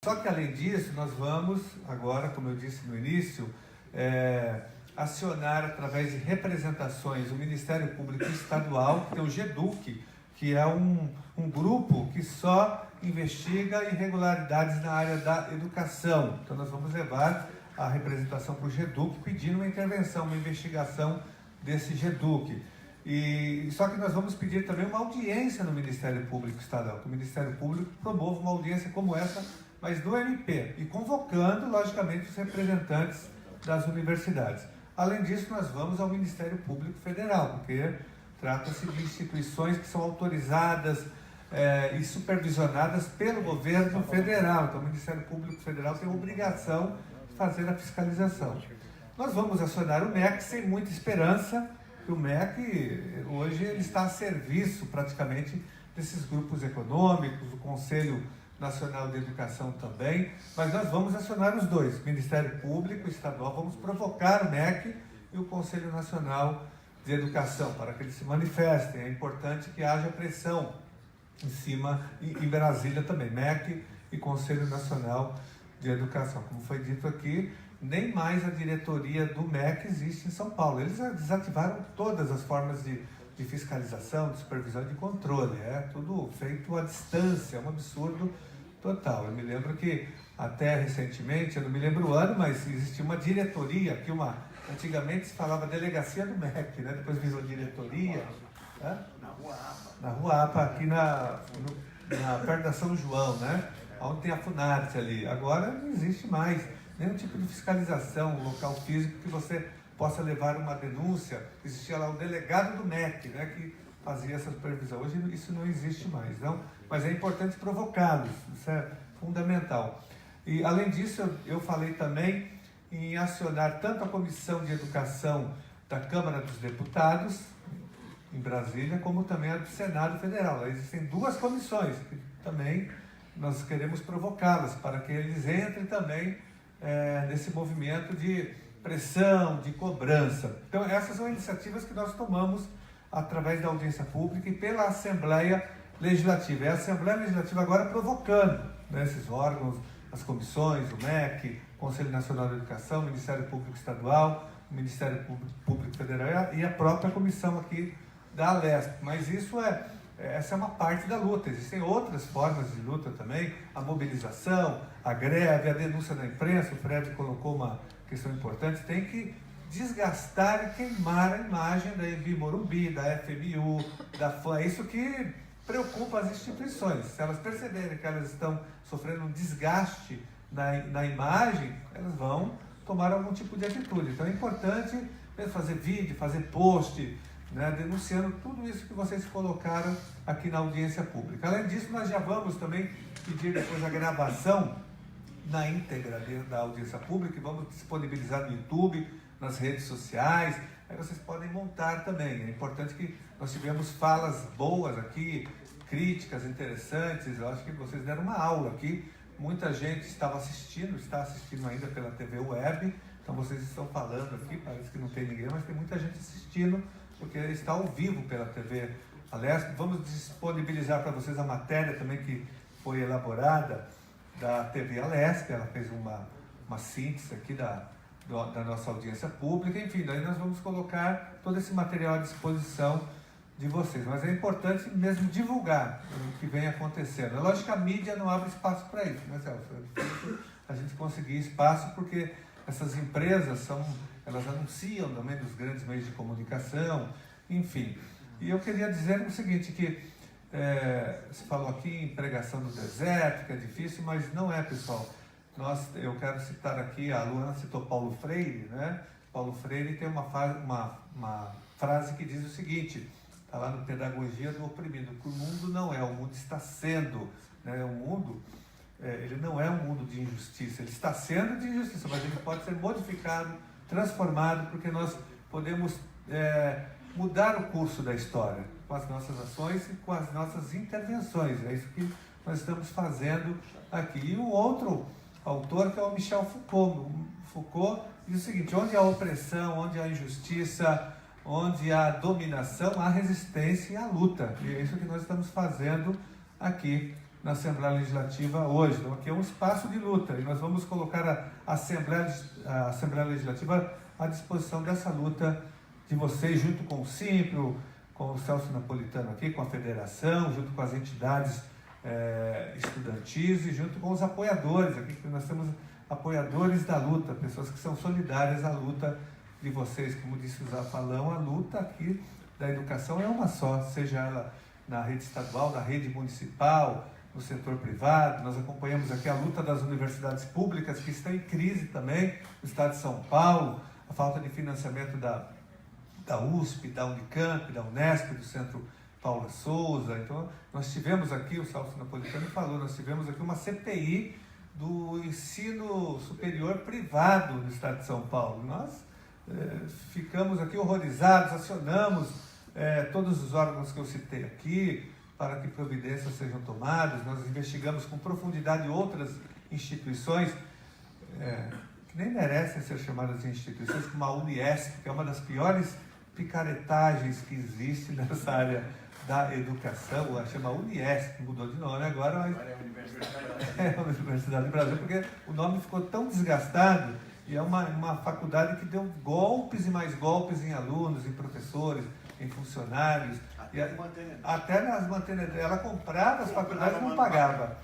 Só que, além disso, nós vamos agora, como eu disse no início, acionar através de representações o Ministério Público Estadual, que é o GEDUC, que é um grupo que só investiga irregularidades na área da educação. Então nós vamos levar a representação para o GEDUC pedindo uma intervenção, uma investigação desse GEDUC. Só que nós vamos pedir também uma audiência no Ministério Público Estadual, que o Ministério Público promova uma audiência como essa, mas do MP, e convocando, logicamente, os representantes das universidades. Além disso, nós vamos ao Ministério Público Federal, porque trata-se de instituições que são autorizadas e supervisionadas pelo governo federal. Então, o Ministério Público Federal tem a obrigação de fazer a fiscalização. Nós vamos acionar o MEC sem muita esperança, que o MEC, hoje, ele está a serviço, praticamente, desses grupos econômicos, do Conselho Nacional de Educação também, mas nós vamos acionar os dois, Ministério Público Estadual, vamos provocar o MEC e o Conselho Nacional de Educação, para que eles se manifestem. É importante que haja pressão em cima, em Brasília também, MEC e Conselho Nacional de Educação. Como foi dito aqui, nem mais a diretoria do MEC existe em São Paulo. Eles desativaram todas as formas de fiscalização, de supervisão e de controle. É tudo feito à distância, é um absurdo total. Eu me lembro que até recentemente, eu não me lembro o ano, mas existia uma diretoria, aqui antigamente se falava delegacia do MEC, né? Depois virou diretoria. Na Rua APA, aqui perto da São João, né? Onde tem a Funarte ali. Agora não existe mais nenhum tipo de fiscalização, um local físico que você possa levar uma denúncia. Existia lá o delegado do MEC, né, que fazia essa supervisão. Hoje isso não existe mais, não? Mas é importante provocá-los, isso é fundamental. E, além disso, eu falei também em acionar tanto a Comissão de Educação da Câmara dos Deputados, em Brasília, como também a do Senado Federal. Existem duas comissões que também nós queremos provocá-las, para que eles entrem também nesse movimento de pressão, de cobrança. Então, essas são iniciativas que nós tomamos através da audiência pública e pela Assembleia Legislativa. É a Assembleia Legislativa agora provocando, né, esses órgãos, as comissões, o MEC, Conselho Nacional de Educação, o Ministério Público Estadual, o Ministério Público Federal e a própria comissão aqui da Alesp. Mas essa é uma parte da luta. Existem outras formas de luta também, a mobilização, a greve, a denúncia da imprensa. O Fred colocou uma questão importante, tem que desgastar e queimar a imagem da Anhembi Morumbi, da FMU, da FAM. É isso que preocupa as instituições. Se elas perceberem que elas estão sofrendo um desgaste na imagem, elas vão tomar algum tipo de atitude. Então é importante fazer vídeo, fazer post, né, denunciando tudo isso que vocês colocaram aqui na audiência pública. Além disso, nós já vamos também pedir depois a gravação na íntegra da audiência pública e vamos disponibilizar no YouTube, nas redes sociais. Aí vocês podem montar também. É importante que nós tivemos falas boas aqui, críticas interessantes. Eu acho que vocês deram uma aula aqui. Muita gente está assistindo ainda pela TV Web. Então vocês estão falando aqui, parece que não tem ninguém, mas tem muita gente assistindo, porque está ao vivo pela TV Alesp. Vamos disponibilizar para vocês a matéria também que foi elaborada da TV Alesp. Ela fez uma síntese aqui da nossa audiência pública. Enfim, daí nós vamos colocar todo esse material à disposição de vocês. Mas é importante mesmo divulgar o que vem acontecendo. É lógico que a mídia não abre espaço para isso, né, Celso? É difícil a gente conseguir espaço, porque essas empresas elas anunciam também dos grandes meios de comunicação, enfim. E eu queria dizer o seguinte, que você falou aqui em pregação no deserto, que é difícil, mas não é, pessoal. Eu quero citar aqui, a Luana citou Paulo Freire, né? Paulo Freire tem uma frase que diz o seguinte, está lá no Pedagogia do Oprimido, que o mundo não é, o mundo está sendo, né? O mundo, ele não é um mundo de injustiça, ele está sendo de injustiça, mas ele pode ser modificado, transformado, porque nós podemos mudar o curso da história com as nossas ações e com as nossas intervenções. É isso que nós estamos fazendo aqui. E o outro autor, que é o Michel Foucault. Foucault diz o seguinte: onde há opressão, onde há injustiça, onde há dominação, há resistência e há luta. E é isso que nós estamos fazendo aqui na Assembleia Legislativa hoje. Então, aqui é um espaço de luta e nós vamos colocar a Assembleia Legislativa à disposição dessa luta de vocês, junto com o Simpro, com o Celso Napolitano aqui, com a federação, junto com as entidades estudantis e junto com os apoiadores aqui, que nós temos apoiadores da luta, pessoas que são solidárias à luta de vocês. Como disse o Zafalão, a luta aqui da educação é uma só, seja ela na rede estadual, na rede municipal, no setor privado. Nós acompanhamos aqui a luta das universidades públicas, que estão em crise também, no estado de São Paulo, a falta de financiamento da USP, da Unicamp, da Unesp, do Centro Paula Souza. Então, nós tivemos aqui, o Celso Napolitano falou, nós tivemos aqui uma CPI do ensino superior privado no estado de São Paulo. Nós ficamos aqui horrorizados, acionamos todos os órgãos que eu citei aqui para que providências sejam tomadas. Nós investigamos com profundidade outras instituições que nem merecem ser chamadas de instituições, como a Uniesp, que é uma das piores picaretagens que existe nessa área da educação. Chama Uniesp, mudou de nome agora, mas é a Universidade do Brasil, porque o nome ficou tão desgastado e é uma faculdade que deu golpes e mais golpes em alunos, em professores, em funcionários. Até nas mantenedores. Ela comprava as faculdades e não pagava.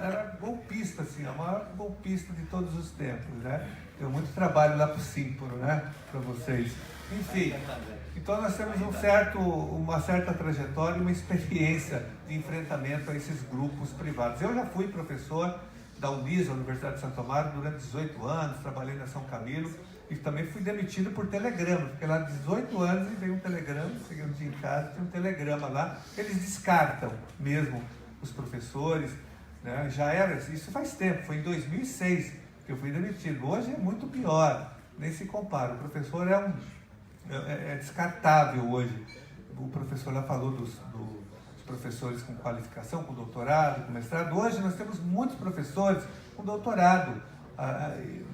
Era golpista, assim, a maior golpista de todos os tempos, né? Deu muito trabalho lá para o Simpro, né? Para vocês. Enfim, então nós temos uma certa trajetória, uma experiência de enfrentamento a esses grupos privados. Eu já fui professor da Unisa, Universidade de Santo Amaro, durante 18 anos, trabalhei na São Camilo e também fui demitido por telegrama. Fiquei lá 18 anos e veio um telegrama, cheguei um dia em casa, tinha um telegrama lá, eles descartam mesmo os professores, né? Já era, isso faz tempo, foi em 2006 que eu fui demitido. Hoje é muito pior, nem se compara. O professor é descartável hoje. O professor lá falou dos professores com qualificação, com doutorado, com mestrado. Hoje nós temos muitos professores com doutorado.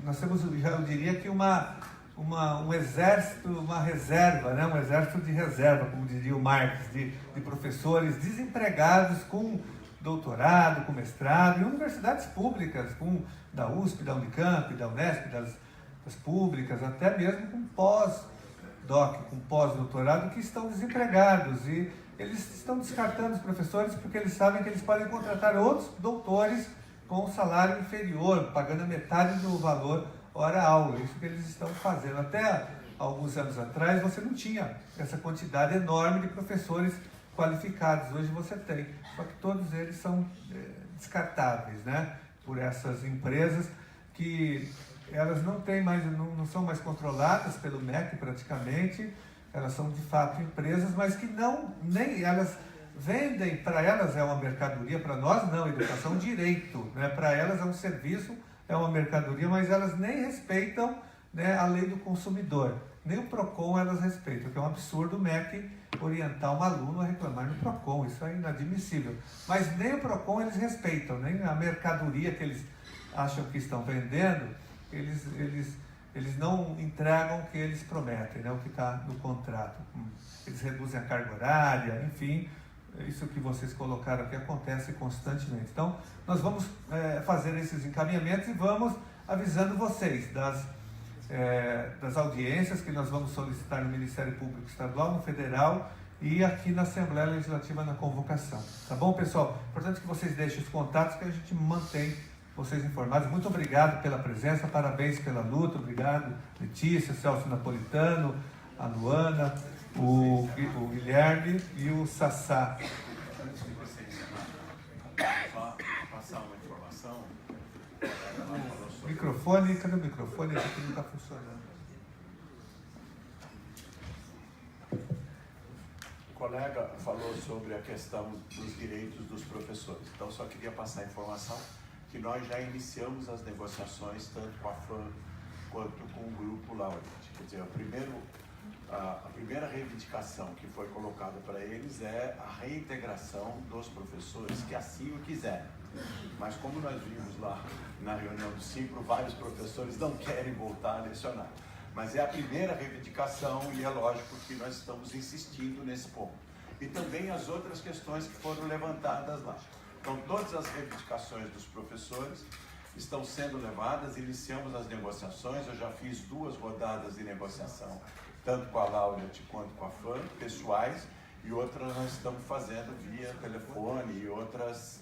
Nós temos, eu diria que um exército, uma reserva, né? Um exército de reserva, como dizia o Marx, de professores desempregados com doutorado, com mestrado, em universidades públicas, da USP, da Unicamp, da Unesp, das públicas, até mesmo com pós-doc, com pós-doutorado, que estão desempregados. E eles estão descartando os professores porque eles sabem que eles podem contratar outros doutores com um salário inferior, pagando a metade do valor hora-aula. Isso que eles estão fazendo. Até alguns anos atrás você não tinha essa quantidade enorme de professores qualificados. Hoje você tem. Só que todos eles são descartáveis, né? Por essas empresas que elas não são mais controladas pelo MEC praticamente. Elas são de fato empresas, mas que nem elas vendem, para elas é uma mercadoria, para nós não, educação é um direito, né? Para elas é um serviço, é uma mercadoria, mas elas nem respeitam, né, a lei do consumidor. Nem o PROCON elas respeitam, que é um absurdo o MEC orientar um aluno a reclamar no PROCON, isso é inadmissível. Mas nem o PROCON eles respeitam, nem a mercadoria que eles acham que estão vendendo, eles não entregam o que eles prometem, né, o que está no contrato. Eles reduzem a carga horária, enfim, isso que vocês colocaram aqui acontece constantemente. Então, nós vamos fazer esses encaminhamentos e vamos avisando vocês das audiências que nós vamos solicitar no Ministério Público Estadual, no Federal e aqui na Assembleia Legislativa na convocação. Tá bom, pessoal? Importante que vocês deixem os contatos que a gente mantém vocês informados. Muito obrigado pela presença, parabéns pela luta, obrigado Letícia, Celso Napolitano, a Luana, o Guilherme e o Sassá. Antes de você só passar uma informação. Microfone, cadê o microfone? Esse aqui não está funcionando. O colega falou sobre a questão dos direitos dos professores. Então, só queria passar a informação que nós já iniciamos as negociações tanto com a FAM quanto com o grupo Laureate. Quer dizer, a primeira reivindicação que foi colocada para eles é a reintegração dos professores que assim o quiserem. Mas como nós vimos lá na reunião do Simpro, vários professores não querem voltar a lecionar. Mas é a primeira reivindicação e é lógico que nós estamos insistindo nesse ponto. E também as outras questões que foram levantadas lá. Então, todas as reivindicações dos professores estão sendo levadas, iniciamos as negociações, eu já fiz 2 rodadas de negociação, tanto com a Laureate quanto com a FAM, pessoais, e outras nós estamos fazendo via telefone e outras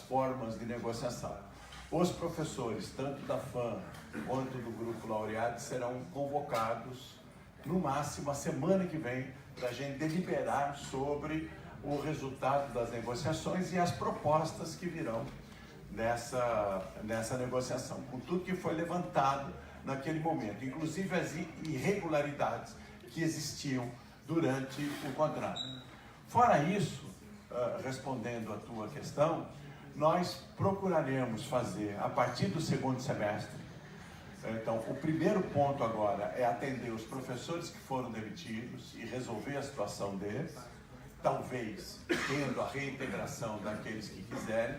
formas de negociação. Os professores, tanto da FAM quanto do Grupo Laureate, serão convocados, no máximo, a semana que vem, para a gente deliberar sobre o resultado das negociações e as propostas que virão nessa negociação, com tudo que foi levantado naquele momento, inclusive as irregularidades que existiam durante o contrato. Fora isso, respondendo à tua questão, nós procuraremos fazer, a partir do 2º semestre, então, o primeiro ponto agora é atender os professores que foram demitidos e resolver a situação deles, talvez tendo a reintegração daqueles que quiserem.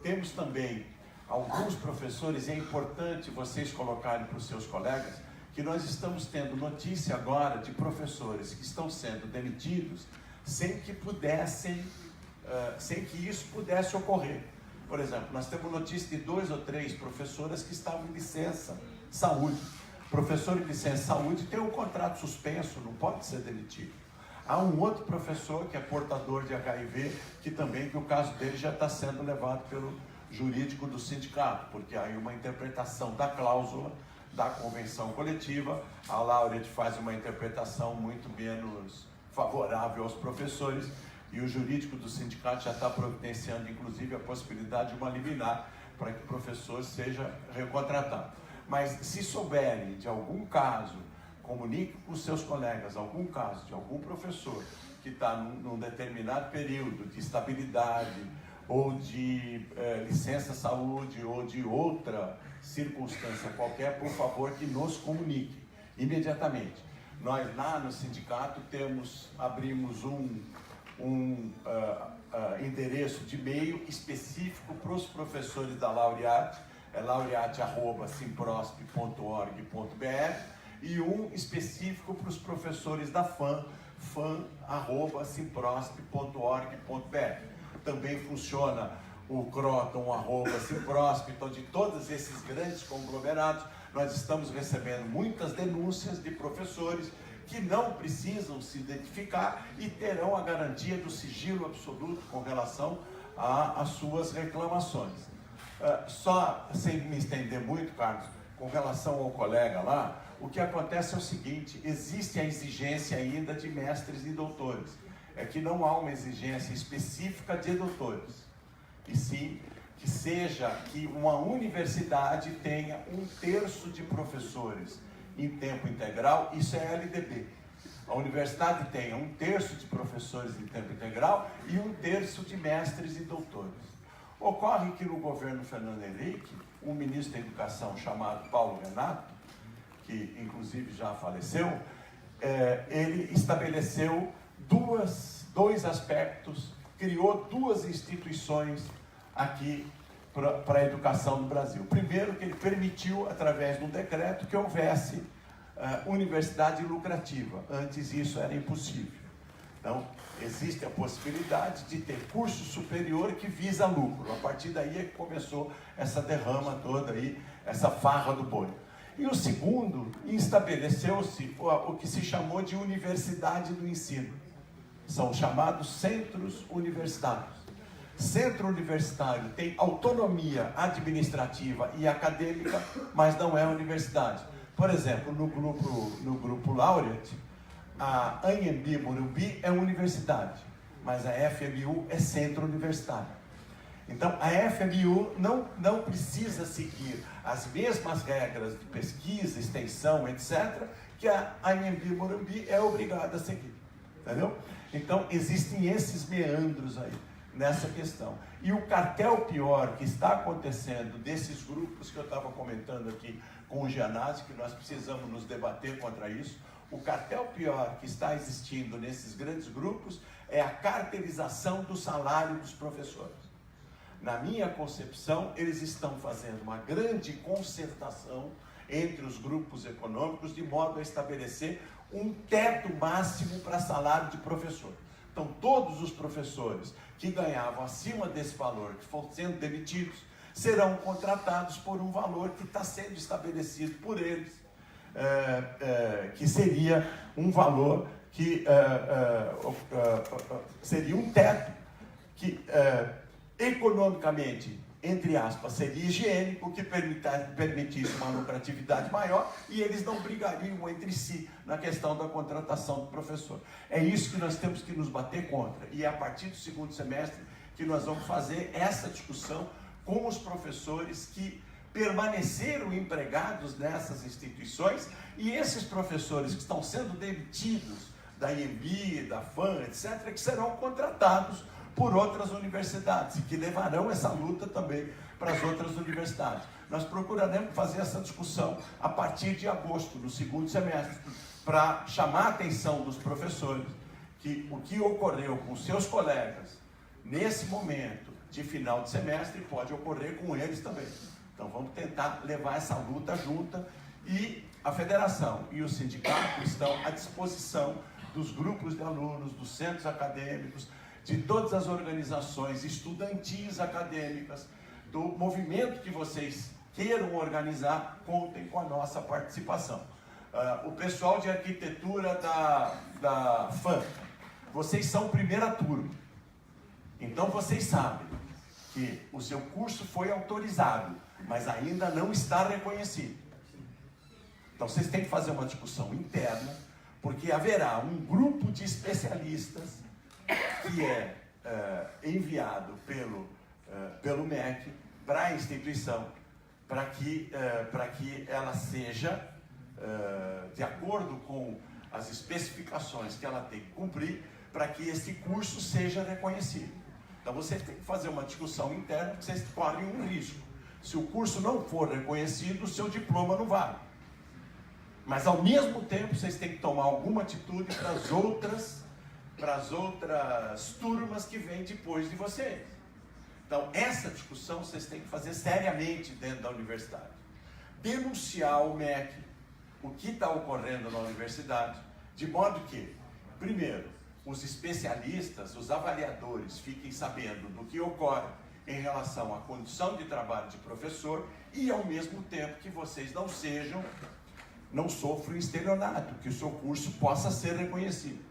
Temos também alguns professores, e é importante vocês colocarem para os seus colegas, que nós estamos tendo notícia agora de professores que estão sendo demitidos sem que isso pudesse ocorrer. Por exemplo, nós temos notícia de 2 ou 3 professoras que estavam em licença saúde. Professor em licença saúde tem um contrato suspenso, não pode ser demitido. Há um outro professor que é portador de HIV, que o caso dele já está sendo levado pelo jurídico do sindicato, porque há aí uma interpretação da cláusula da convenção coletiva, a Laureate faz uma interpretação muito menos favorável aos professores, e o jurídico do sindicato já está providenciando, inclusive, a possibilidade de uma liminar para que o professor seja recontratado. Mas se souberem de algum caso, comunique com os seus colegas, algum caso de algum professor que está num determinado período de estabilidade, ou de licença saúde, ou de outra circunstância qualquer, por favor, que nos comunique imediatamente. Nós lá no sindicato abrimos um endereço de e-mail específico para os professores da Laureate, é laureate@simprosp.org.br, e um específico para os professores da FAM, fan@simprosp.org.br. Também funciona o croton@simprosp. Então, de todos esses grandes conglomerados, nós estamos recebendo muitas denúncias de professores que não precisam se identificar e terão a garantia do sigilo absoluto com relação às suas reclamações. Só sem me estender muito, Carlos, com relação ao colega lá, o que acontece é o seguinte: existe a exigência ainda de mestres e doutores. É que não há uma exigência específica de doutores, e sim que uma universidade tenha 1/3 de professores em tempo integral. Isso é LDB. A universidade tenha 1/3 de professores em tempo integral e 1/3 de mestres e doutores. Ocorre que no governo Fernando Henrique, um ministro da Educação chamado Paulo Renato, que inclusive já faleceu, ele estabeleceu dois aspectos, criou 2 instituições aqui para a educação no Brasil. Primeiro, que ele permitiu, através de um decreto, que houvesse universidade lucrativa. Antes isso era impossível. Então, existe a possibilidade de ter curso superior que visa lucro. A partir daí é que começou essa derrama toda aí, essa farra do boi. E o segundo, estabeleceu-se o que se chamou de universidade do ensino. São chamados centros universitários. Centro universitário tem autonomia administrativa e acadêmica, mas não é universidade. Por exemplo, no grupo Laureate, a Anhembi Morumbi é universidade, mas a FMU é centro universitário. Então, a FMU não precisa seguir as mesmas regras de pesquisa, extensão, etc., que a Anhembi Morumbi é obrigada a seguir. Entendeu? Então, existem esses meandros aí nessa questão. E o cartel pior que está acontecendo desses grupos que eu estava comentando aqui com o Gianazzi, que nós precisamos nos debater contra isso, o cartel pior que está existindo nesses grandes grupos é a cartelização do salário dos professores. Na minha concepção, eles estão fazendo uma grande concertação entre os grupos econômicos, de modo a estabelecer um teto máximo para salário de professor. Então, todos os professores que ganhavam acima desse valor, que foram sendo demitidos, serão contratados por um valor que está sendo estabelecido por eles, que seria um valor que seria um teto que economicamente, entre aspas, seria higiênico, que permitisse uma lucratividade maior, e eles não brigariam entre si na questão da contratação do professor. É isso que nós temos que nos bater contra, e é a partir do segundo semestre que nós vamos fazer essa discussão com os professores que permaneceram empregados nessas instituições, e esses professores que estão sendo demitidos da IEMB, da FAM, etc., que serão contratados por outras universidades e que levarão essa luta também para as outras universidades. Nós procuraremos fazer essa discussão a partir de agosto, no segundo semestre, para chamar a atenção dos professores que o que ocorreu com seus colegas nesse momento de final de semestre pode ocorrer com eles também. Então vamos tentar levar essa luta junta, e a federação e o sindicato estão à disposição dos grupos de alunos, dos centros acadêmicos, de todas as organizações estudantis acadêmicas, do movimento que vocês queiram organizar, contem com a nossa participação. O pessoal de arquitetura da FAM, vocês são primeira turma, então vocês sabem que o seu curso foi autorizado, mas ainda não está reconhecido. Então vocês têm que fazer uma discussão interna, porque haverá um grupo de especialistas que é enviado pelo MEC para a instituição, para que ela seja, de acordo com as especificações que ela tem que cumprir, para que esse curso seja reconhecido. Então vocês têm que fazer uma discussão interna, porque vocês correm um risco. Se o curso não for reconhecido, o seu diploma não vale. Mas ao mesmo tempo vocês têm que tomar alguma atitude para as outras turmas que vêm depois de vocês. Então essa discussão vocês têm que fazer seriamente dentro da universidade. Denunciar ao MEC o que está ocorrendo na universidade, de modo que, primeiro, os especialistas, os avaliadores fiquem sabendo do que ocorre em relação à condição de trabalho de professor, e ao mesmo tempo que vocês não sofram estelionato, que o seu curso possa ser reconhecido,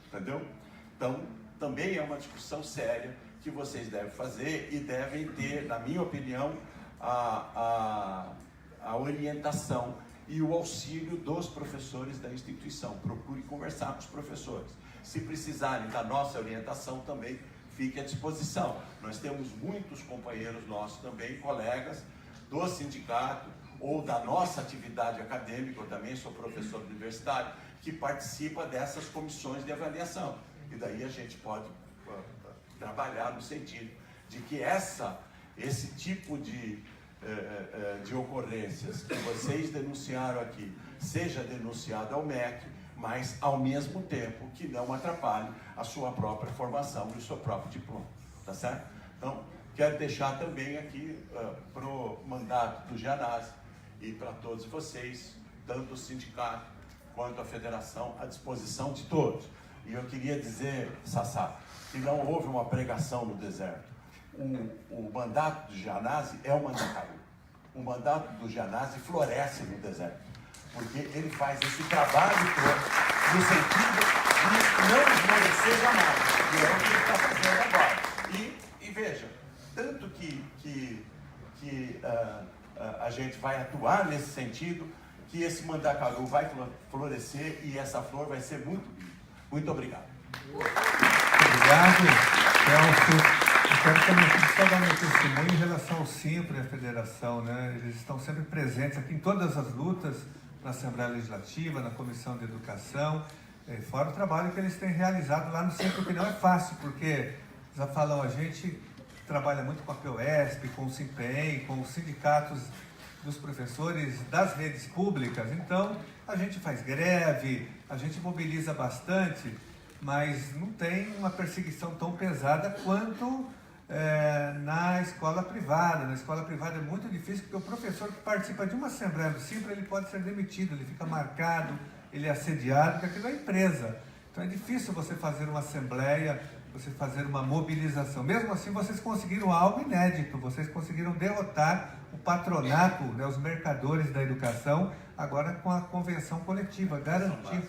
entendeu? Então, também é uma discussão séria que vocês devem fazer e devem ter, na minha opinião, a orientação e o auxílio dos professores da instituição. Procure conversar com os professores. Se precisarem da nossa orientação também, fique à disposição. Nós temos muitos companheiros nossos também, colegas do sindicato ou da nossa atividade acadêmica, eu também sou professor universitário, que participa dessas comissões de avaliação. E daí a gente pode trabalhar no sentido de que esse tipo de ocorrências que vocês denunciaram aqui seja denunciado ao MEC, mas ao mesmo tempo que não atrapalhe a sua própria formação e o seu próprio diploma, tá certo? Então, quero deixar também aqui para o mandato do Gianazzi e para todos vocês, tanto o sindicato quanto a federação, à disposição de todos. E eu queria dizer, Sassá, que não houve uma pregação no deserto. O mandato do Gianazzi é o mandatário. O mandato do Gianazzi floresce no deserto, porque ele faz esse trabalho todo no sentido de não esmorecer jamais, e é o que ele está fazendo agora. E veja, tanto que a gente vai atuar nesse sentido, que esse mandacaru vai florescer e essa flor vai ser muito linda. Muito obrigado. Obrigado, Celso. Eu quero também só dar meu testemunho em relação ao Simpre e à Federação, né? Eles estão sempre presentes aqui em todas as lutas, na Assembleia Legislativa, na Comissão de Educação, fora o trabalho que eles têm realizado lá no Simpre, que não é fácil, porque, já falam, a gente trabalha muito com a POESP, com o SIMPEM, com os sindicatos dos professores das redes públicas, então a gente faz greve, a gente mobiliza bastante, mas não tem uma perseguição tão pesada quanto na escola privada. Na escola privada é muito difícil, porque o professor que participa de uma assembleia do Simpre, ele pode ser demitido, ele fica marcado, ele é assediado, porque aquilo é empresa. Então é difícil você fazer uma assembleia, você fazer uma mobilização. Mesmo assim, vocês conseguiram algo inédito, vocês conseguiram derrotar o patronato, né, os mercadores da educação, agora com a convenção coletiva, garantir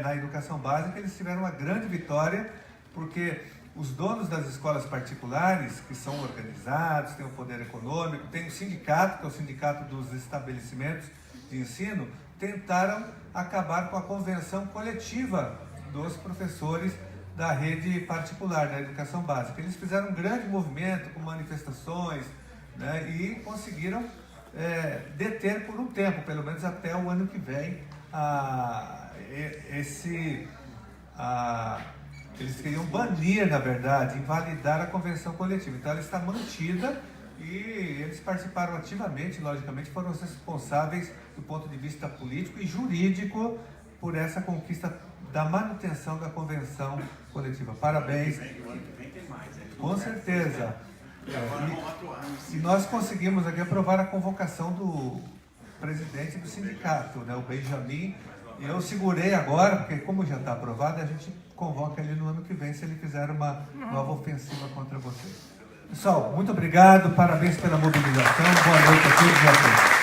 na educação básica, eles tiveram uma grande vitória, porque os donos das escolas particulares, que são organizados, têm o poder econômico, tem o sindicato, que é o sindicato dos estabelecimentos de ensino, tentaram acabar com a convenção coletiva dos professores da rede particular, da educação básica. Eles fizeram um grande movimento com manifestações, né, e conseguiram deter por um tempo, pelo menos até o ano que vem, eles queriam banir, na verdade, invalidar a convenção coletiva. Então ela está mantida e eles participaram ativamente, logicamente, foram os responsáveis do ponto de vista político e jurídico por essa conquista da manutenção da convenção coletiva. Parabéns. Com certeza. E nós conseguimos aqui aprovar a convocação do presidente do sindicato, né, o Benjamin. E eu segurei agora, porque como já está aprovado, a gente convoca ele no ano que vem se ele fizer uma nova ofensiva contra vocês. Pessoal, muito obrigado, parabéns pela mobilização, boa noite a todos e a todas.